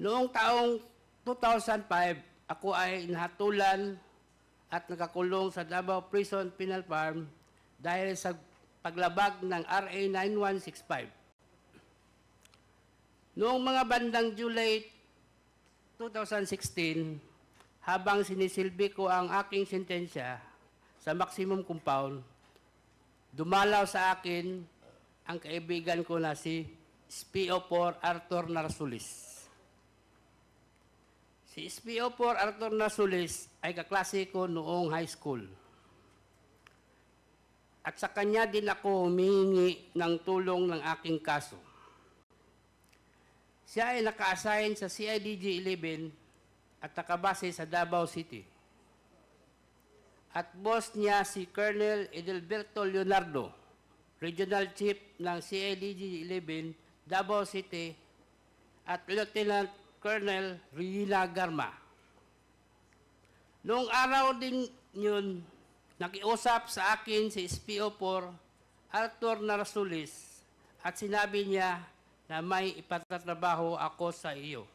Noong taong 2005, ako ay nahatulan at nakakulong sa Davao Prison Penal Farm dahil sa paglabag ng RA 9165. Noong mga bandang July 2016, habang sinisilbi ko ang aking sentensya sa maximum compound, dumalaw sa akin ang kaibigan ko na si SPO4 Arthur Narsulis. Si SPO4 Arthur Narsulis ay kaklase ko noong high school. At sa kanya din ako humihingi ng tulong ng aking kaso. Siya ay naka-assign sa CIDG 11 at nakabase sa Davao City. At boss niya si Colonel Edelberto Leonardo, Regional Chief ng CIDG 11, Davao City, at Lieutenant Colonel Regina Garma. Noong araw din yun, nakiusap sa akin si SPO4 Arthur Narsulis at sinabi niya na may ipatatrabaho ako sa iyo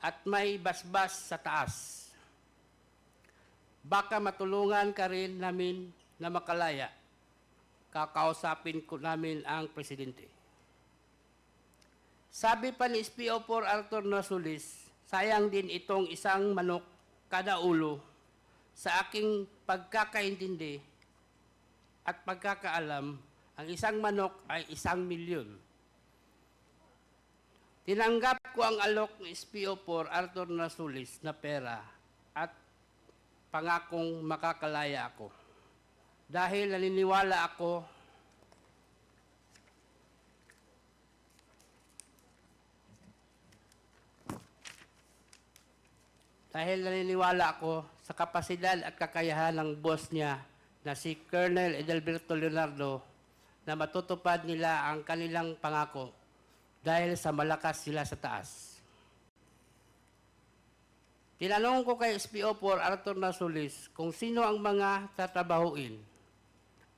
at may basbas sa taas. Baka matulungan ka rin namin na makalaya. Kakausapin ko namin ang presidente. Sabi pa ni SPO4 Arthur Narsulis, sayang din itong isang manok kada ulo. Sa aking pagkakaintindi at pagkakaalam, ang isang manok ay 1,000,000. Tinanggap ko ang alok ng SPO4 Arthur Narsulis na pera at pangakong makakalaya ako. Dahil naniniwala ako sa kapasidad at kakayahan ng boss niya na si Colonel Edelberto Leonardo na matutupad nila ang kanilang pangako dahil sa malakas sila sa taas. Tinanong ko kay SPO4 Arthur Narsulis kung sino ang mga tatrabahuin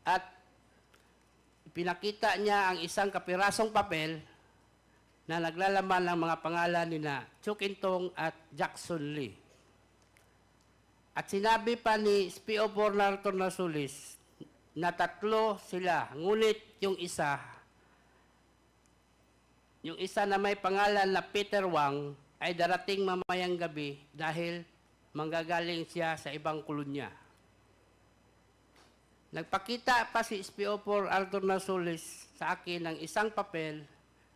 at pinakita niya ang isang kapirasong papel na naglalaman ng mga pangalan ni na Chukintong at Jackson Lee. At sinabi pa ni SPO4 Arthur Narsulis na 3 sila, ngunit yung isa na may pangalan na Peter Wang ay darating mamayang gabi dahil manggagaling siya sa ibang kolonya. Nagpakita pa si SPO4 Arthur Narsulis sa akin ng isang papel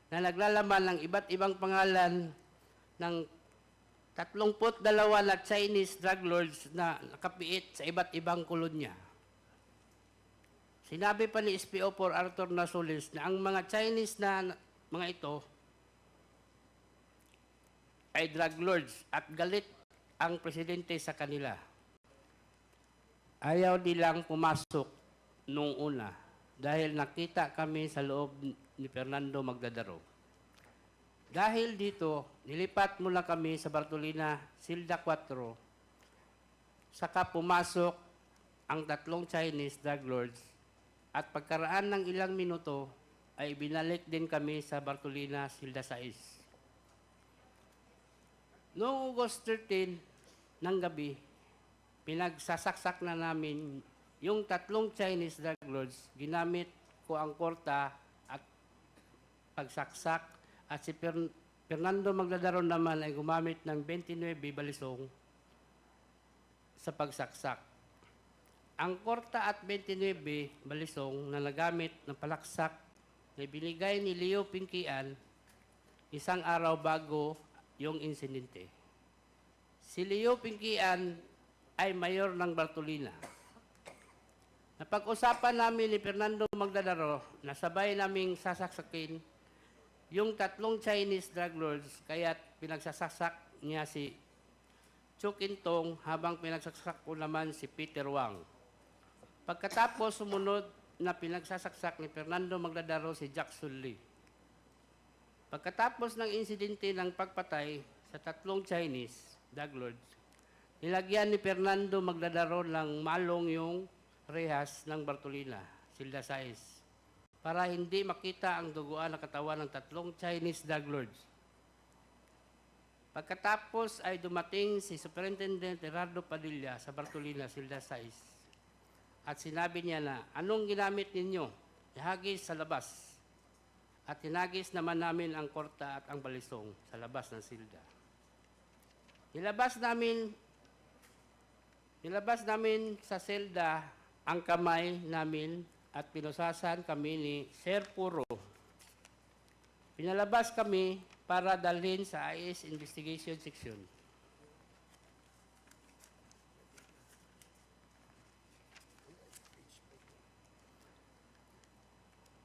na naglalaman ng iba't ibang pangalan ng 32 na Chinese drug lords na nakapiit sa iba't ibang kolonya. Sinabi pa ni SPO4 Arthur Narsulis na ang mga Chinese na mga ito ay drug lords at galit ang presidente sa kanila. Ayaw nilang pumasok noong una dahil nakita kami sa loob ni Fernando Magdadaro. Dahil dito, nilipat mula kami sa Bartolina, Silda 4, saka pumasok ang 3 Chinese drug lords at pagkaraan ng ilang minuto ay binalik din kami sa Bartolina, Silda 6. Noong August 13 ng gabi, pinagsasaksak na namin yung 3 Chinese drug lords. Ginamit ko ang korta at pagsaksak at si Fernando Magdadaro naman ay gumamit ng 29 balisong sa pagsaksak. Ang korta at 29 balisong na nagamit ng palaksak na binigay ni Leo Pinkian isang araw bago yung insidente. Si Leo Pinkian ay mayor ng Bartolina. Napag-usapan namin ni Fernando Magdadaro na sabay naming sasaksakin yung 3 Chinese drug lords kaya't pinagsasasak niya si Chukintong habang pinagsaksak ko naman si Peter Wang. Pagkatapos sumunod na pinagsasaksak ni Fernando Magdadaro si Jackson Lee. Pagkatapos ng insidente ng pagpatay sa 3 Chinese drug lords, nilagyan ni Fernando Magdadaro ng malong yung rehas ng Bartolina, Silda 6, para hindi makita ang duguan na katawan ng 3 Chinese drug lords. Pagkatapos ay dumating si Superintendent Gerardo Padilla sa Bartolina, Silda 6. At sinabi niya na, anong ginamit ninyo? Ihagis sa labas. At tinagis naman namin ang korta at ang balisong sa labas ng silda. Nilabas namin sa silda ang kamay namin at pinusasan kami ni Sir Puro. Pinalabas kami para dalhin sa IS Investigation Section.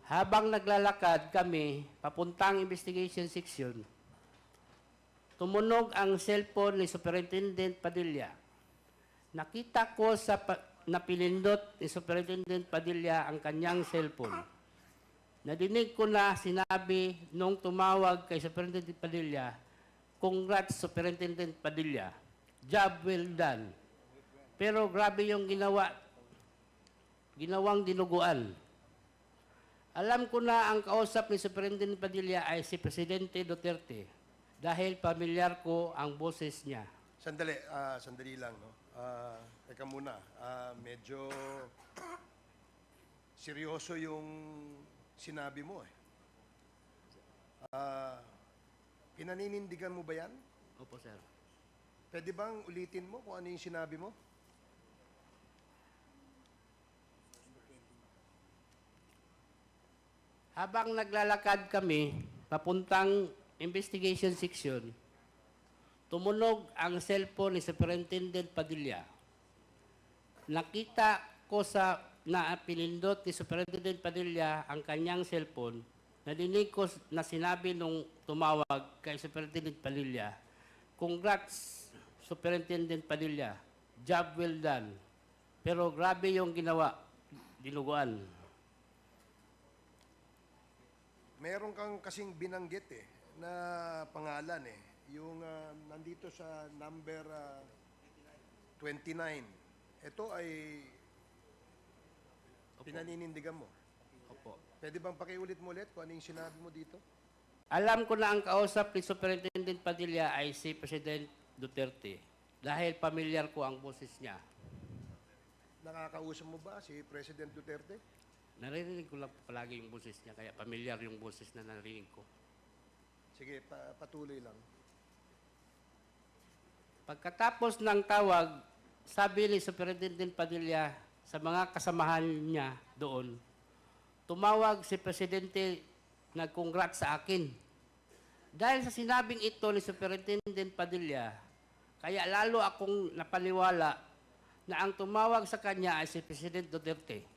Habang naglalakad kami papuntang Investigation Section, tumunog ang cellphone ni Superintendent Padilla. Nakita ko sa napilindot ni Superintendent Padilla ang kanyang cellphone. Nadinig ko na sinabi nung tumawag kay Superintendent Padilla, "Congrats, Superintendent Padilla. Job well done." Pero grabe yung ginawang dinuguan. Alam ko na ang kausap ni Superintendent Padilla ay si Presidente Duterte dahil pamilyar ko ang boses niya. Sandali lang, no? Teka muna, medyo seryoso yung sinabi mo eh. Pinaninindigan mo ba yan? Opo, sir. Pwede bang ulitin mo kung ano yung sinabi mo? Habang naglalakad kami papuntang Investigation Section, tumunog ang cellphone ni Superintendent Padilla. Nakita ko sa pinindot ni Superintendent Padilla ang kanyang cellphone. Nadinig ko na sinabi nung tumawag kay Superintendent Padilla, "Congrats, Superintendent Padilla. Job well done." Pero grabe yung ginawa, dinuguan. Meron kang kasing binanggit eh, na pangalan eh. Yung nandito sa number 29. Ito ay pinaninindigan mo. Opo. Pwede bang pakiulit mo ulit kung ano yung sinabi mo dito? Alam ko na ang kausap ni Superintendent Padilla ay si President Duterte dahil pamilyar ko ang boses niya. Nakakausap mo ba si President Duterte? Naririnig ko lang palagi yung boses niya, kaya pamilyar yung boses na narinig ko. Sige, patuloy lang. Pagkatapos ng tawag, sabi ni Superintendent Padilla sa mga kasamahan niya doon, tumawag si Presidente, nag-congrats sa akin. Dahil sa sinabing ito ni Superintendent Padilla, kaya lalo akong napaniwala na ang tumawag sa kanya ay si President Duterte.